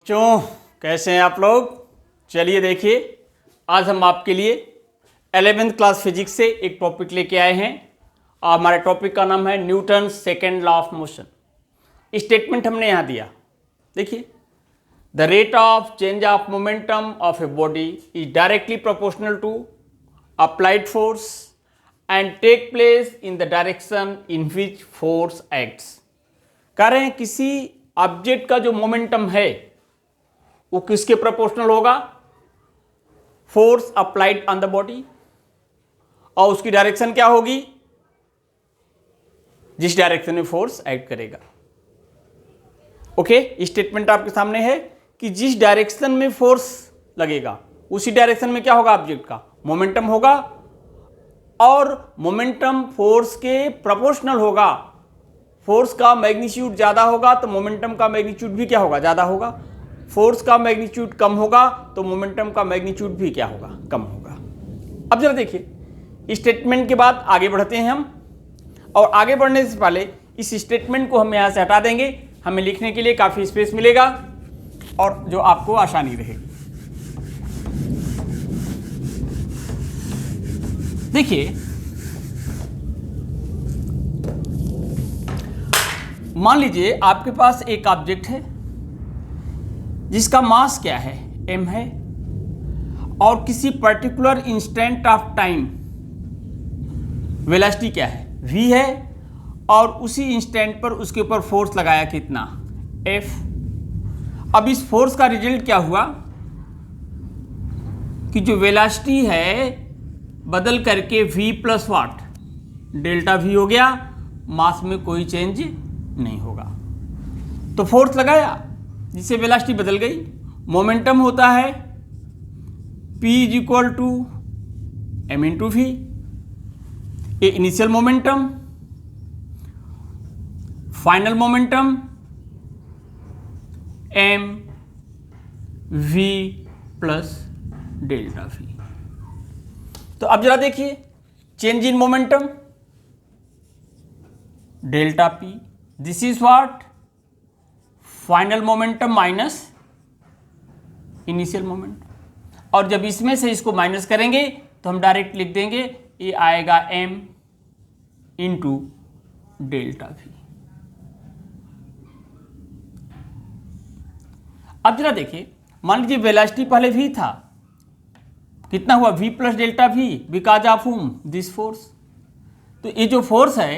बच्चों कैसे हैं आप लोग। चलिए देखिए, आज हम आपके लिए 11th क्लास फिजिक्स से एक टॉपिक लेके आए हैं। हमारे टॉपिक का नाम है Newton second law of motion. Statement हमने यहाँ दिया, देखिए, the rate of change of momentum of a body is directly proportional to applied force and take place in the direction in which force acts. कह रहे हैं किसी object का जो मोमेंटम है वो किसके प्रोपोर्शनल होगा, force applied on the body, और उसकी डायरेक्शन क्या होगी, जिस डायरेक्शन में फोर्स एक्ट करेगा। ओके, स्टेटमेंट आपके सामने है कि जिस डायरेक्शन में फोर्स लगेगा उसी डायरेक्शन में क्या होगा, ऑब्जेक्ट का मोमेंटम होगा, और मोमेंटम फोर्स के प्रोपोर्शनल होगा। फोर्स का मैग्नीट्यूड ज्यादा होगा तो मोमेंटम का मैग्नीट्यूड भी क्या होगा, ज्यादा होगा। फोर्स का मैग्नीट्यूड कम होगा तो मोमेंटम का मैग्नीट्यूड भी क्या होगा, कम होगा। अब जरा देखिए, स्टेटमेंट के बाद आगे बढ़ते हैं हम, और आगे बढ़ने से पहले इस स्टेटमेंट को हम यहां से हटा देंगे। हमें लिखने के लिए काफी स्पेस मिलेगा और जो आपको आसानी रहेगी। देखिए, मान लीजिए आपके पास एक ऑब्जेक्ट है जिसका मास क्या है, m है, और किसी particular instant of time velocity क्या है, v है, और उसी इंस्टेंट पर उसके ऊपर फोर्स लगाया कितना, F। अब इस फोर्स का रिजल्ट क्या हुआ कि जो वेलोसिटी है बदल करके v plus what delta v हो गया, मास में कोई चेंज नहीं होगा। तो फोर्स लगाया जिससे वेलोसिटी बदल गई। मोमेंटम होता है P is equal to m into v, ये initial momentum, final momentum m v plus delta v। तो अब जरा देखिए, change in momentum delta p, this is what, final momentum minus initial momentum. और जब इसमें से इसको माइनस करेंगे तो हम डायरेक्ट लिख देंगे, ये आएगा m इंटू डेल्टा v। अब जरा देखिए, मान लीजिए वेलोसिटी पहले v था, कितना हुआ, v plus delta v, because of whom, this force. तो ये जो फोर्स है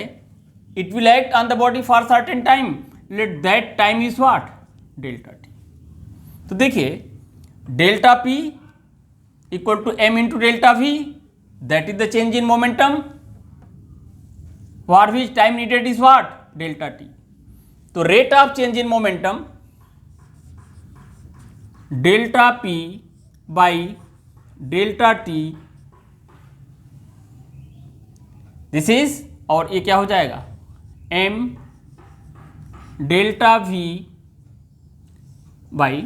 it will act on the body for certain time, let that time is what, delta t। तो देखिए, delta p equal to m into delta v, that is the change in momentum, for which time needed is what, delta t। तो rate of change in momentum delta p by delta t, this is, और ये क्या हो जाएगा, m delta v by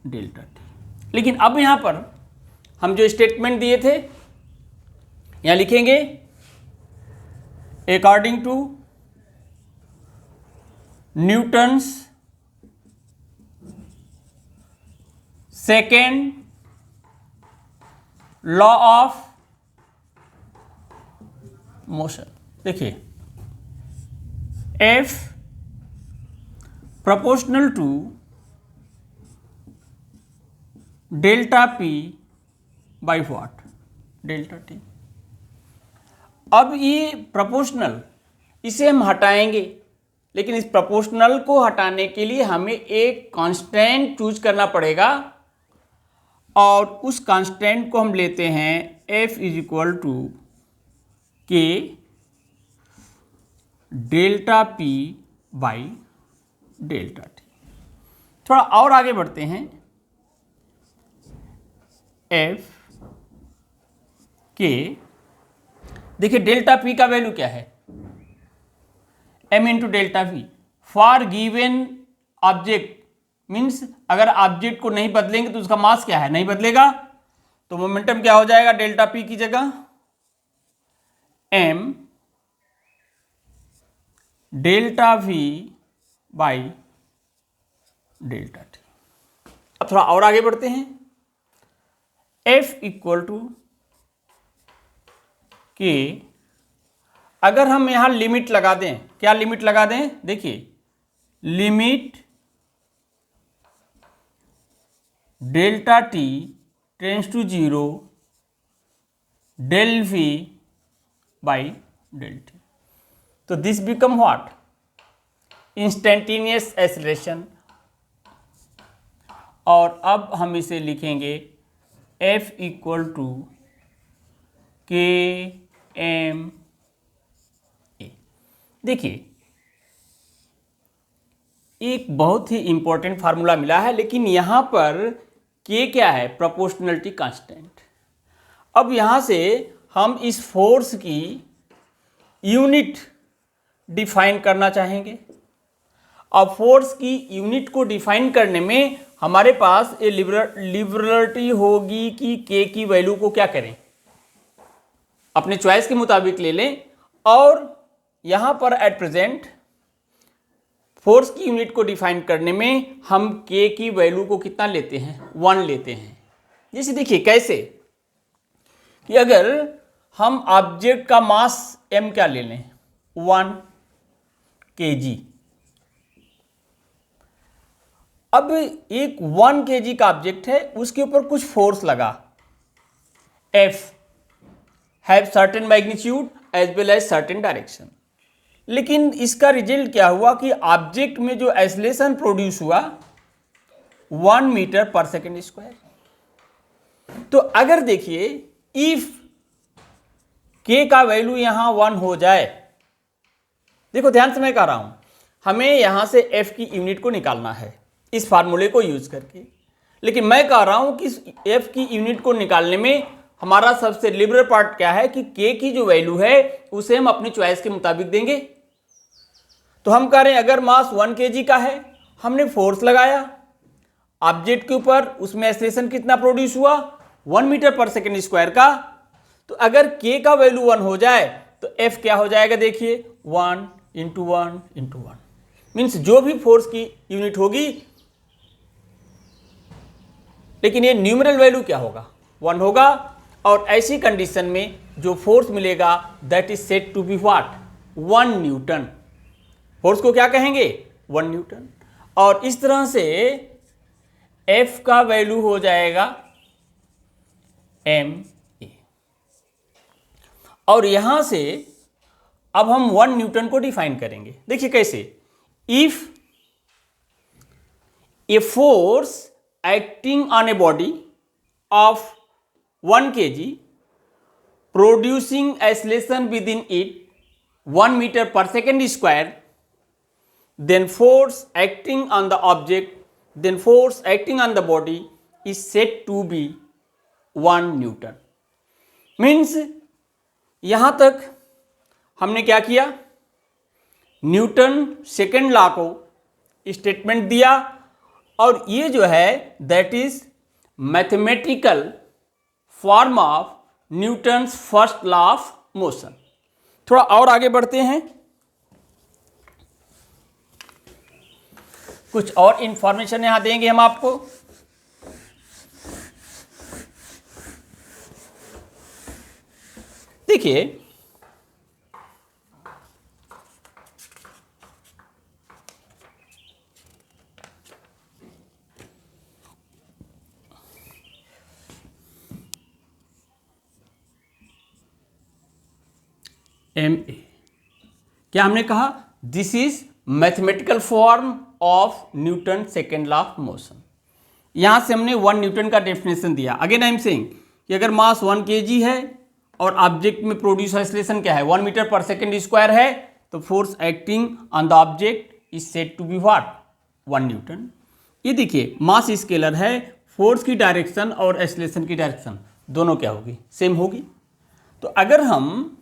delta t। लेकिन अब यहां पर हम जो स्टेटमेंट दिए थे यहां लिखेंगे, according to Newton's second law of motion. देखिए, F proportional to delta P by what, delta T। अब ये प्रोपोर्शनल, इसे हम हटाएंगे, लेकिन इस प्रोपोर्शनल को हटाने के लिए हमें एक कांस्टेंट चूज करना पड़ेगा, और उस कांस्टेंट को हम लेते हैं F is equal to K delta P by delta T। थोड़ा और आगे बढ़ते हैं, F K, देखिए डेल्टा P का वैल्यू क्या है, m into delta V। For given object means अगर ऑब्जेक्ट को नहीं बदलेंगे तो उसका मास क्या है, नहीं बदलेगा, तो मोमेंटम क्या हो जाएगा, डेल्टा P की जगह m delta V by delta T. अब थोड़ा और आगे बढ़ते हैं। F इक्वल टू के, अगर हम यहां लिमिट लगा दें, क्या लिमिट लगा दें, देखिए limit delta T tends to 0 del V by del T, तो this become what, instantaneous acceleration. और अब हम इसे लिखेंगे F equal to K M A. देखिए एक बहुत ही इंपॉर्टेंट फार्मूला मिला है, लेकिन यहां पर के क्या है, प्रोपोर्शनलिटी कांस्टेंट। अब यहां से हम इस फोर्स की यूनिट डिफाइन करना चाहेंगे। अब फोर्स की यूनिट को डिफाइन करने में हमारे पास ये लिबरलिटी होगी कि के की वैल्यू को क्या करें, अपने चॉइस के मुताबिक ले लें। और यहां पर एट प्रेजेंट फोर्स की यूनिट को डिफाइन करने में हम के की वैल्यू को कितना लेते हैं, 1 लेते हैं। जैसे देखिए कैसे, कि अगर हम ऑब्जेक्ट का मास m क्या ले लें, 1 kg। अब एक 1 kg का ऑब्जेक्ट है, उसके ऊपर कुछ फोर्स लगा, F have certain magnitude as well as certain direction. लेकिन इसका रिजल्ट क्या हुआ कि ऑब्जेक्ट में जो एक्सेलरेशन प्रोड्यूस हुआ 1 मीटर पर सेकेंड स्क्वायर। तो अगर देखिए इफ के का वैल्यू यहां 1 हो जाए, देखो ध्यान से मैं कह रहा हूं, हमें यहां से एफ की यूनिट को निकालना है इस फार्मूले को यूज करके। लेकिन मैं कह रहा हूं कि एफ की यूनिट को निकालने में हमारा सबसे लिबरल पार्ट क्या है कि के की जो वैल्यू है उसे हम अपनी चॉइस के मुताबिक देंगे। तो हम कह रहे हैं अगर मास 1 kg का है, हमने फोर्स लगाया ऑब्जेक्ट के ऊपर, उसमें एक्सेलरेशन कितना प्रोड्यूस हुआ, 1 मीटर पर सेकेंड स्क्वायर का। तो अगर k का वैल्यू 1 हो जाए तो f क्या हो जाएगा, देखिए 1 इंटू 1 इंटू 1 मीन्स जो भी फोर्स की यूनिट होगी, लेकिन ये न्यूमेरल वैल्यू क्या होगा, 1 होगा। और ऐसी कंडीशन में जो फोर्स मिलेगा that is said to be what, 1 newton. Force को क्या कहेंगे, 1 न्यूटन। और इस तरह से F का वैल्यू हो जाएगा ma। और यहां से अब हम 1 न्यूटन को डिफाइन करेंगे। देखिए कैसे, if a force acting on a body of 1 kg producing acceleration within it 1 meter per second square, then force acting on the object, then force acting on the body is said to be 1 Newton। Means यहां तक हमने क्या किया, Newton second law को statement दिया, और ये जो है that is mathematical form of Newton's first law of motion. थोड़ा और आगे बढ़ते हैं, कुछ और इंफॉर्मेशन यहां देंगे हम आपको। देखिए MA क्या हमने कहा, this is mathematical form of Newton second law of motion. यहां से हमने 1 न्यूटन का डेफिनेशन दिया। अगेन आई एम सेइंग कि अगर मास 1 kg है और ऑब्जेक्ट में प्रोड्यूस एक्सेलरेशन क्या है, 1 मीटर पर सेकेंड स्क्वायर है, तो force acting on the object is said to be what, 1 newton. ये देखिए मास स्केलर है, फोर्स की डायरेक्शन और एक्सेलरेशन की डायरेक्शन दोनों क्या होगी, सेम होगी। तो अगर हम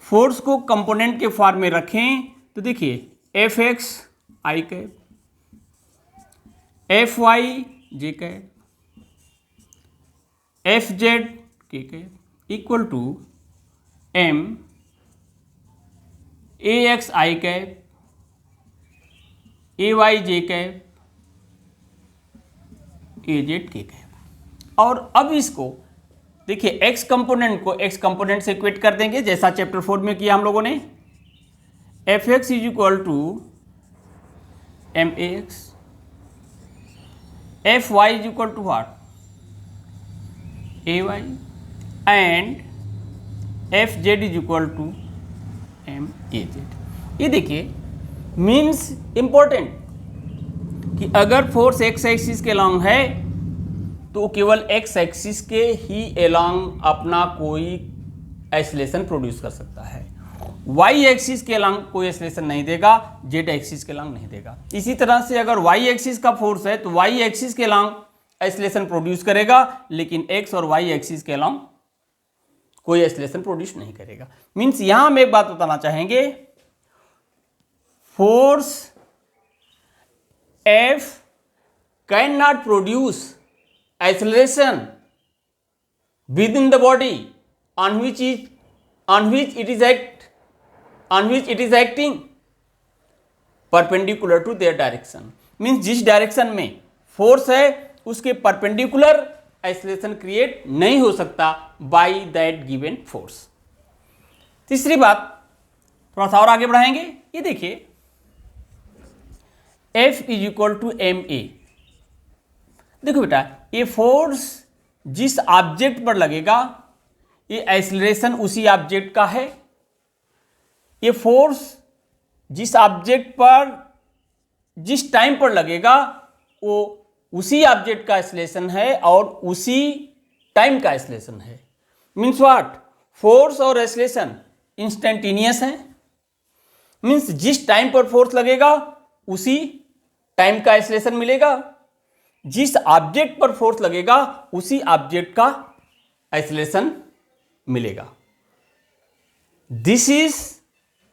फोर्स को कंपोनेंट के फॉर्म में रखें तो देखिए F X I cap, F Y J cap, F Z K cap equal to M A X I cap, A Y J cap AZ K cap. और अब इसको देखिए एक्स कंपोनेंट को एक्स कंपोनेंट से इक्वेट कर देंगे जैसा chapter 4 में किया हम लोगों ने। Fx is equal to MAX, Fy is equal to what AY and Fz is equal to MAZ। ये देखिए मीन्स इंपॉर्टेंट कि अगर फोर्स एक्स एक्सिस के लॉन्ग है तो केवल एक्स एक्सिस के ही एलॉन्ग अपना कोई एक्सीलरेशन प्रोड्यूस कर सकता है, वाई एक्सिस के एलॉन्ग कोई एक्सीलरेशन नहीं देगा, जेड एक्सिस के एलॉन्ग नहीं देगा। इसी तरह से अगर वाई एक्सिस का फोर्स है तो वाई एक्सिस के एलॉन्ग एक्सीलरेशन प्रोड्यूस करेगा, लेकिन एक्स और वाई एक्सिस के एलॉन्ग कोई एक्सीलरेशन प्रोड्यूस नहीं करेगा। मीन्स यहां हम एक बात बताना चाहेंगे, force F can not produce acceleration within the body on which it is acting perpendicular to their direction। Means जिस डायरेक्शन में फोर्स है उसके परपेंडिकुलर एक्सीलरेशन क्रिएट नहीं हो सकता बाय दैट गिवन फोर्स। तीसरी बात थोड़ा सा और आगे बढ़ाएंगे, ये देखिए F is equal to MA। देखो बेटा ये फोर्स जिस ऑब्जेक्ट पर लगेगा ये एक्सीलरेशन उसी ऑब्जेक्ट का है। ये फोर्स जिस ऑब्जेक्ट पर जिस टाइम पर लगेगा वो उसी ऑब्जेक्ट का एक्सीलरेशन है और उसी टाइम का एक्सीलरेशन है। मीन्स व्हाट, फोर्स और एक्सीलरेशन इंस्टेंटेनियस है। मीन्स जिस टाइम पर फोर्स लगेगा उसी टाइम का एक्सीलरेशन मिलेगा, जिस ऑब्जेक्ट पर फोर्स लगेगा उसी ऑब्जेक्ट का एक्सीलरेशन मिलेगा। This is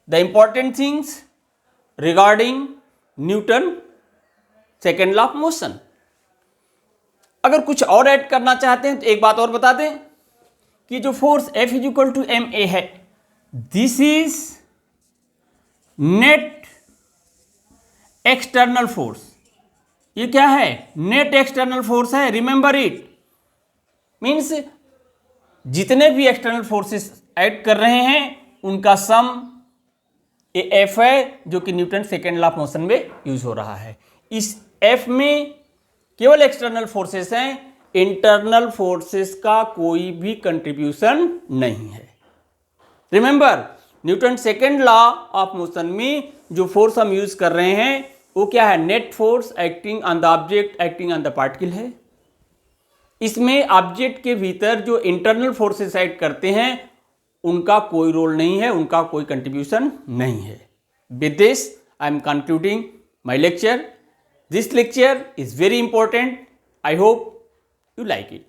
the important things regarding Newton second law of motion. अगर कुछ और ऐड करना चाहते हैं तो एक बात और बता दें कि जो force F is equal to MA है, this is net external force. ये क्या है, नेट एक्सटर्नल फोर्स है, रिमेंबर इट। मीन्स जितने भी एक्सटर्नल फोर्सेस ऐड कर रहे हैं उनका सम ये F है जो कि Newton second law of motion में यूज हो रहा है। इस F में केवल एक्सटर्नल फोर्सेस हैं, इंटरनल फोर्सेस का कोई भी कंट्रीब्यूशन नहीं है। Remember Newton second law of motion में जो फोर्स हम यूज कर रहे हैं वो क्या है, net force acting on the object acting on the particle है। इसमें ऑब्जेक्ट के भीतर जो इंटरनल फोर्सेस ऐड करते हैं उनका कोई रोल नहीं है, उनका कोई कंट्रीब्यूशन नहीं है। With this I am concluding my lecture. This lecture is very important. I hope you like it।